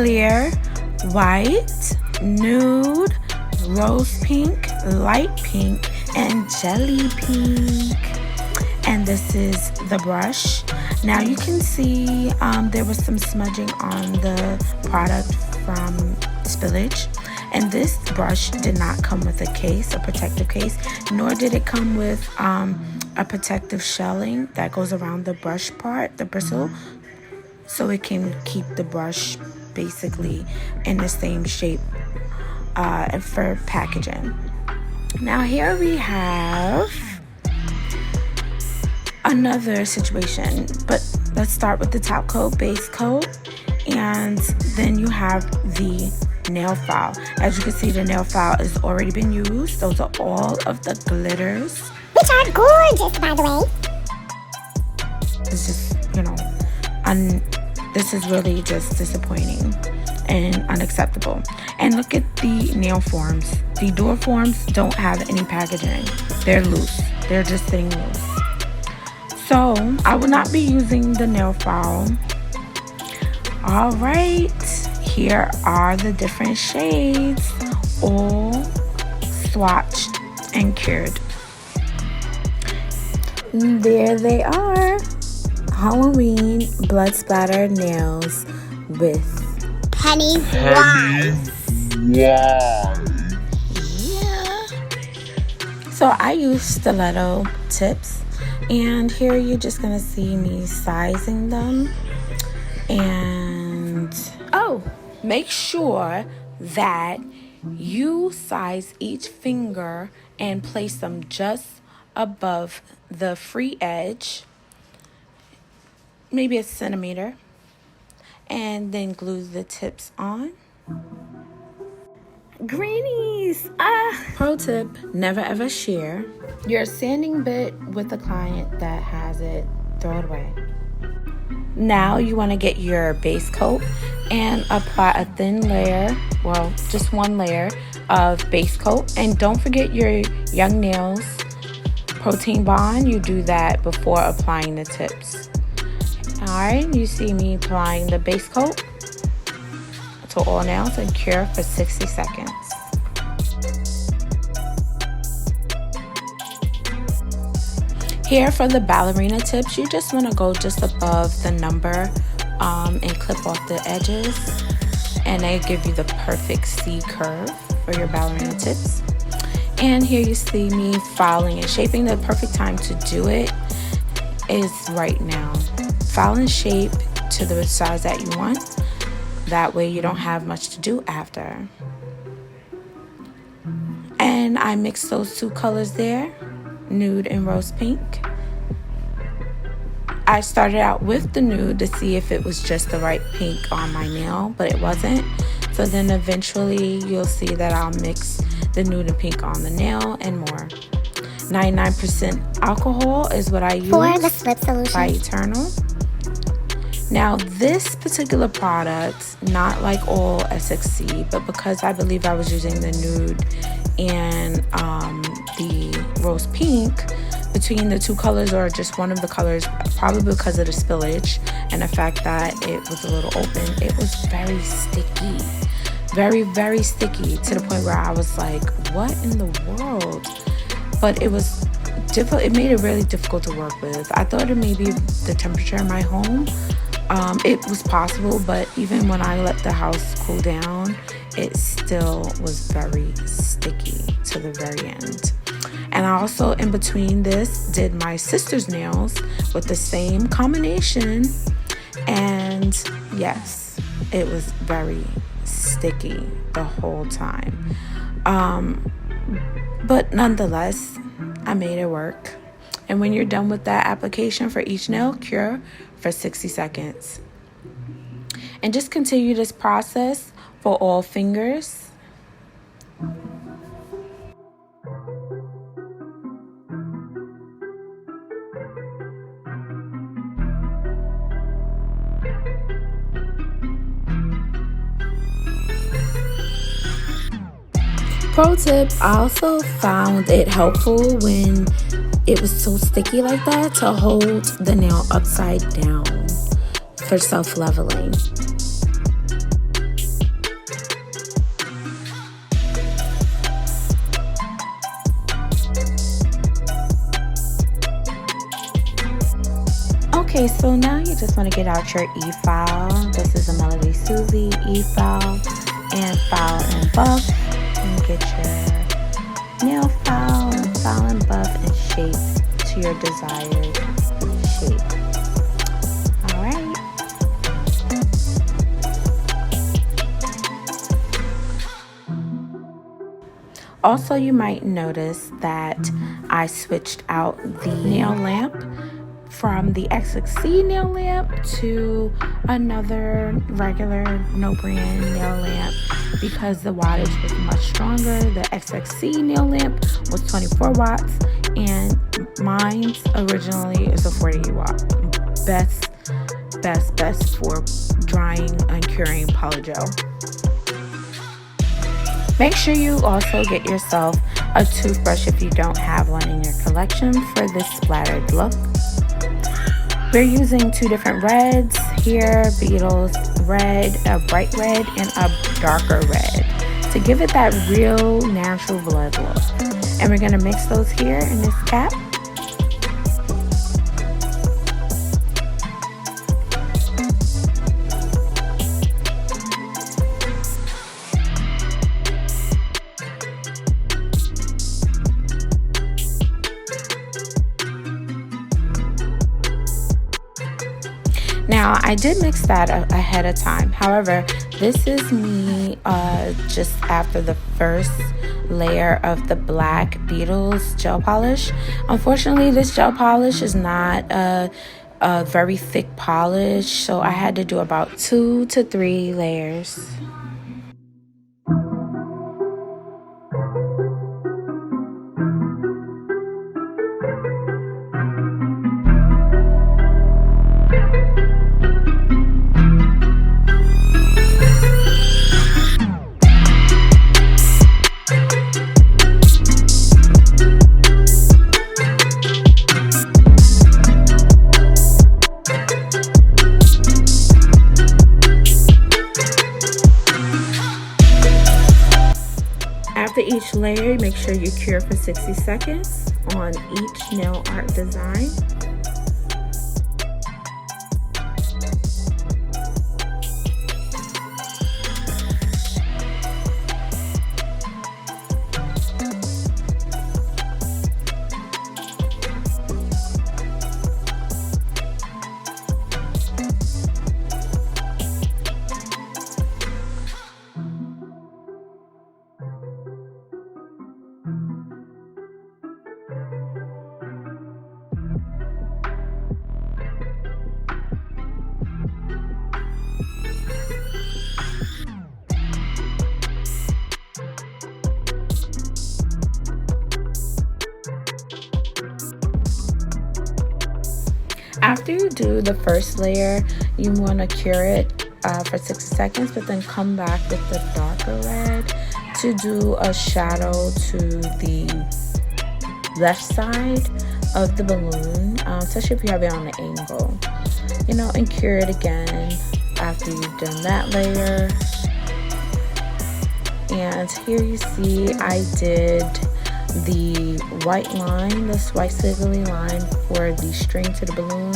clear, white, nude, rose pink, light pink, and jelly pink. And this is the brush. Now you can see there was some smudging on the product from spillage. And this brush did not come with a case, a protective case, nor did it come with a protective shelling that goes around the brush part, the bristle, so it can keep the brush basically in the same shape for packaging. Now here we have another situation, but let's start with the top coat, base coat, and then you have the nail file. As you can see, the nail file has already been used. Those are all of the glitters, which are gorgeous, by the way. It's just, you know, this is really just disappointing and unacceptable. And look at the nail forms. The door forms don't have any packaging. They're loose. They're just sitting loose. So I will not be using the nail file. All right, here are the different shades, all swatched and cured. There they are, Halloween blood splatter nails with Pennywise. Yeah. So I use stiletto tips, and here you're just gonna see me sizing them. And oh, make sure that you size each finger and place them just above the free edge, maybe a centimeter, and then glue the tips on. Greenies! Pro tip, never ever share your sanding bit with a client that has it. Throw it away. Now you want to get your base coat and apply a thin layer, well, just one layer of base coat. And don't forget your Young Nails protein bond. You do that before applying the tips. Alright, you see me applying the base coat to all nails and cure for 60 seconds. Here for the ballerina tips, you just want to go just above the number and clip off the edges, and they give you the perfect C curve for your ballerina tips. And here you see me filing and shaping. The perfect time to do it is right now. File and shape to the size that you want. That way you don't have much to do after. And I mixed those two colors there, nude and rose pink. I started out with the nude to see if it was just the right pink on my nail, but it wasn't. So then eventually you'll see that I'll mix the nude and pink on the nail and more. 99% alcohol is what I use for the slip solution by Eternal. Now this particular product, not like all SXC, but because I believe I was using the nude and the rose pink, between the two colors or just one of the colors, probably because of the spillage and the fact that it was a little open, it was very sticky. Very, very sticky, to the point where I was like, what in the world? But it was difficult. It made it really difficult to work with. I thought it may be the temperature in my home. It was possible, but even when I let the house cool down, it still was very sticky to the very end. And I also, in between this, did my sister's nails with the same combination. And yes, it was very sticky the whole time. But nonetheless, I made it work. And when you're done with that application for each nail, cure for 60 seconds. And just continue this process for all fingers. Pro tip, I also found it helpful when it was so sticky like that to hold the nail upside down for self-leveling. Okay, so now you just want to get out your e-file. This is a Melody Susie e-file and file and buff. And get your nail file and buff and shape to your desired shape. Alright. Also, you might notice that I switched out the nail lamp from the SXC nail lamp to another regular no brand nail lamp because the wattage was much stronger. The SXC nail lamp was 24 watts and mine's originally is a 48 watt. Best for drying and curing PolyGel. Make sure you also get yourself a toothbrush if you don't have one in your collection for this splattered look. We're using two different reds here, Beetles red, a bright red, and a darker red to give it that real natural blood look. And we're going to mix those here in this cap. Now, I did mix that ahead of time. However, this is me just after the first layer of the black Beetles gel polish. Unfortunately, this gel polish is not a very thick polish, so I had to do about 2 to 3 layers. After each layer, make sure you cure for 60 seconds on each nail art design. After you do the first layer, you want to cure it for 60 seconds, but then come back with the darker red to do a shadow to the left side of the balloon, especially if you have it on an angle, you know, and cure it again after you've done that layer. And here you see I did the white line, this white squiggly line for the string to the balloon,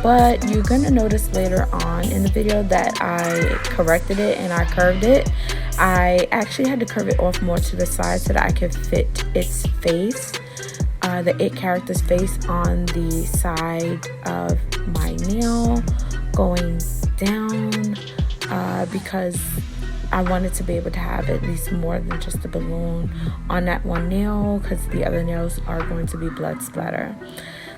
but you're gonna notice later on in the video that I corrected it and I curved it. I actually had to curve it off more to the side so that I could fit its face, the It character's face on the side of my nail going down, because I wanted to be able to have at least more than just a balloon on that one nail, because the other nails are going to be blood splatter.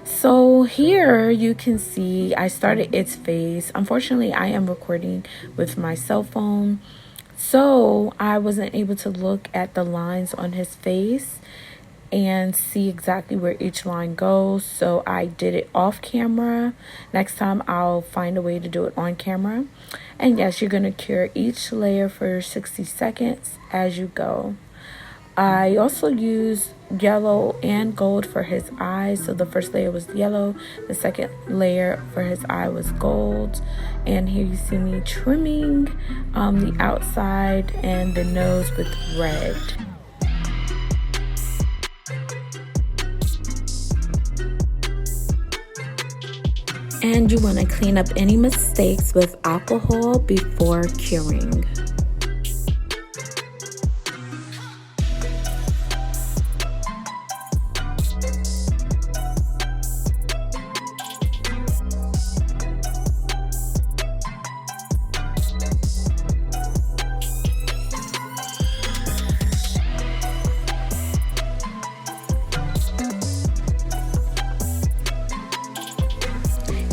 So here you can see I started its face. Unfortunately, I am recording with my cell phone, so I wasn't able to look at the lines on his face and see exactly where each line goes, so I did it off camera. Next time I'll find a way to do it on camera. And yes, you're going to cure each layer for 60 seconds as you go. I also used yellow and gold for his eyes. So the first layer was yellow, the second layer for his eye was gold. And here you see me trimming the outside and the nose with red. And you want to clean up any mistakes with alcohol before curing.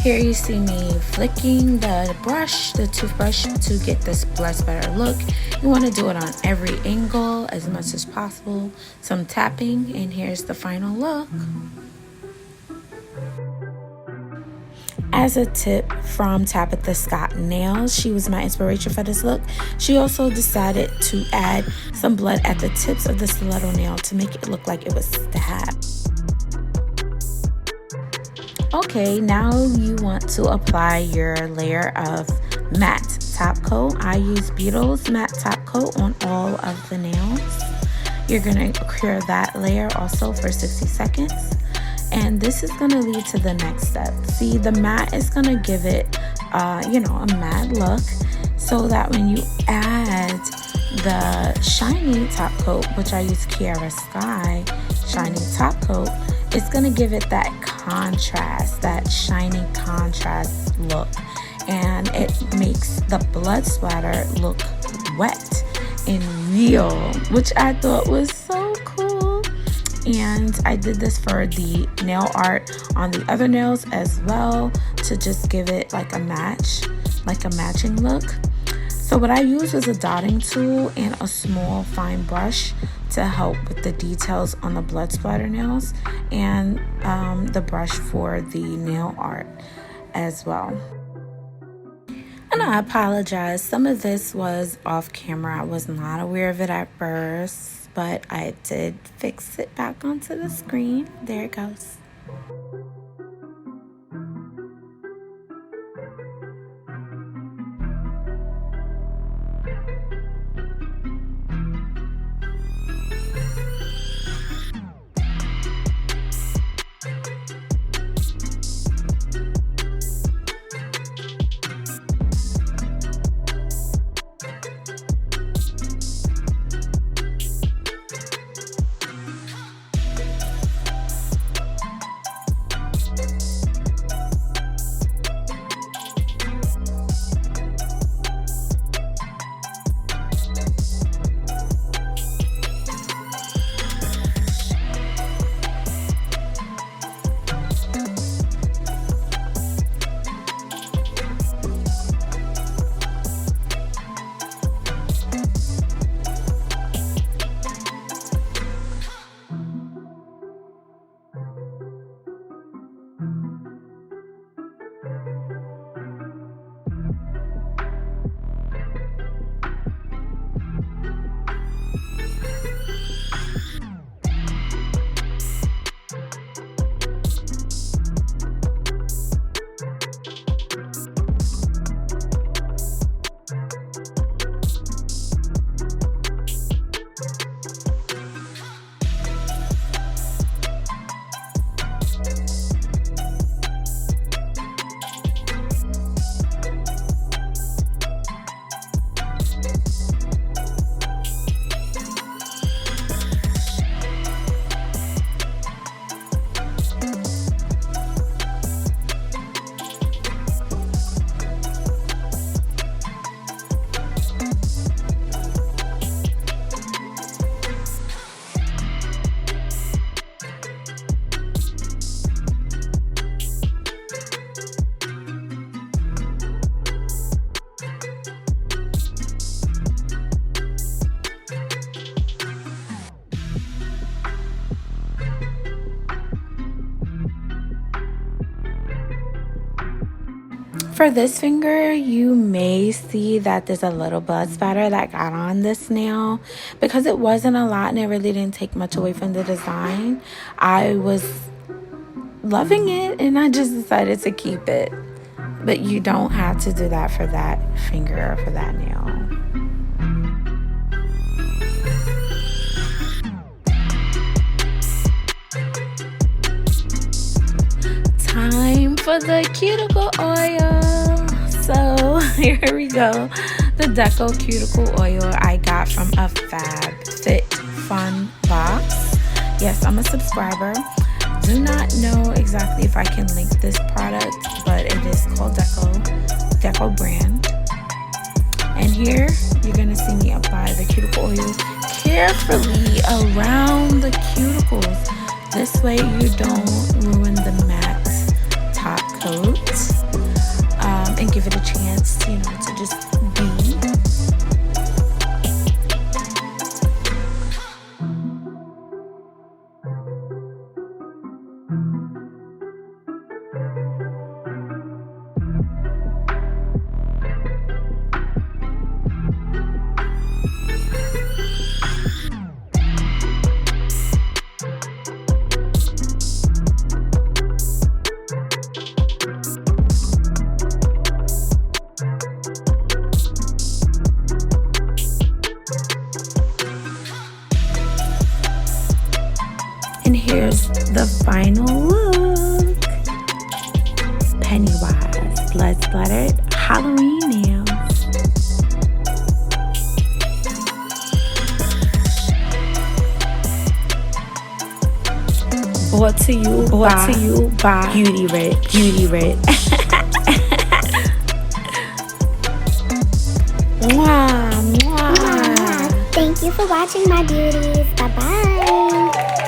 Here you see me flicking the toothbrush to get this blood splatter look. You want to do it on every angle as much as possible. Some tapping, and here's the final look. As a tip from Tabitha Scott Nails, she was my inspiration for this look. She also decided to add some blood at the tips of the stiletto nail to make it look like it was stabbed. Okay, now you want to apply your layer of matte top coat. I use Beetles matte top coat on all of the nails. You're going to cure that layer also for 60 seconds. And this is going to lead to the next step. See, the matte is going to give it, a matte look, so that when you add the shiny top coat, which I use Kiema Sky shiny top coat, it's going to give it that contrast, that shiny contrast look, and it makes the blood splatter look wet and real, which I thought was so cool. And I did this for the nail art on the other nails as well, to just give it like a matching look. So what I used was a dotting tool and a small fine brush to help with the details on the blood splatter nails, and the brush for the nail art as well. And I apologize, some of this was off camera. I was not aware of it at first, but I did fix it back onto the screen. There it goes. For this finger, you may see that there's a little blood spatter that got on this nail. Because it wasn't a lot and it really didn't take much away from the design, I was loving it and I just decided to keep it. But you don't have to do that for that finger or for that nail. Time for the cuticle oil. So here we go. The Deco Cuticle Oil I got from a FabFitFun box. Yes, I'm a subscriber. Do not know exactly if I can link this product, but it is called Deco brand. And here you're gonna see me apply the cuticle oil carefully around the cuticles. This way you don't ruin the matte top coat, and give it a chance, you know, to just be. And here's the final look. Pennywise, blood splattered Halloween nails. Brought to you by Beauty Rich. Mwah, mwah. Thank you for watching, my beauties. Bye-bye.